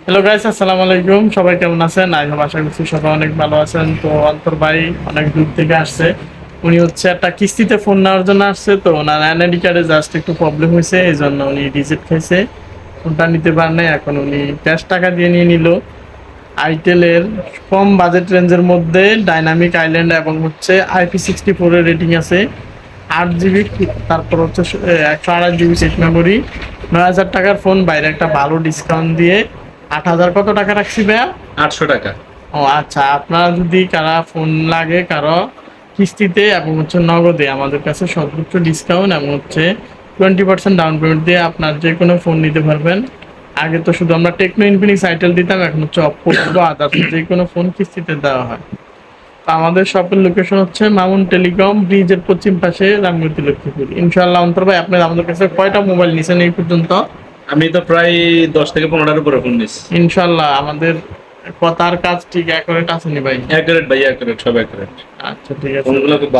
Hello guys, আসসালামু আলাইকুম। সবাই কেমন আছেন? আশা করছি সবাই অনেক ভালো আছেন। তো অন্তর ভাই অনেক দূর থেকে আসছে। উনি হচ্ছে একটা কিস্তিতে ফোন নেওয়ার জন্য আসছে। তো ওনার এনআইডি কার্ডে জাস্ট একটু প্রবলেম হয়েছে, এই জন্য উনি রিজেক্ট খাইছে, ফোনটা নিতে পারে নাই। এখন উনি ক্যাশ টাকা দিয়ে নিয়ে নিল। আইটেলের কম বাজেট রেঞ্জের মধ্যে ডাইনামিক আইল্যান্ড এবং হচ্ছে IP64 এর রেটিং আছে, 8 জিবি, তারপর হচ্ছে 128 জিবি সিট মেমোরি, 9,000 টাকার ফোন। বাইরে একটা ভালো ডিসকাউন্ট দিয়ে 8,000 কত টাকা রাখছি ভাইয়া? 800 টাকা। ও আচ্ছা, আপনারা যদি কারা ফোন লাগে কারো কিস্তিতে এবং হচ্ছে নগদে, আমাদের কাছে সর্বোচ্চ ডিসকাউন্ট এবং হচ্ছে 20% ডাউন পেমেন্ট দিয়ে আপনার যে কোনো ফোন নিতে পারবেন। আগে তো শুধু আমরা টেকনো, ইনফিনিক্স, আইটেল দিতাম, এখন হচ্ছে অপ্পো, আদার্স যে কোনো ফোন কিস্তিতে দেওয়া হয়। তো আমাদের শপের লোকেশন হচ্ছে মামুন টেলিকম ব্রিজের পশ্চিম পাশে, রামগতি, লক্ষ্মীপুর। ইনশাআল্লাহ অন্তর ভাই, আপনার আমাদের কাছে কয়টা মোবাইল নিছেন এই পর্যন্ত? আমি তো প্রায় 10 থেকে 15টার উপরে ফোন নিচ্ছি। ইনশাআল্লাহ আমাদের কথার কাজ ঠিক অ্যাকুরেট আছে নি ভাই? অ্যাকুরেট ভাই, অ্যাকুরেট, সব অ্যাকুরেট। আচ্ছা ঠিক আছে। ফোনগুলো খুব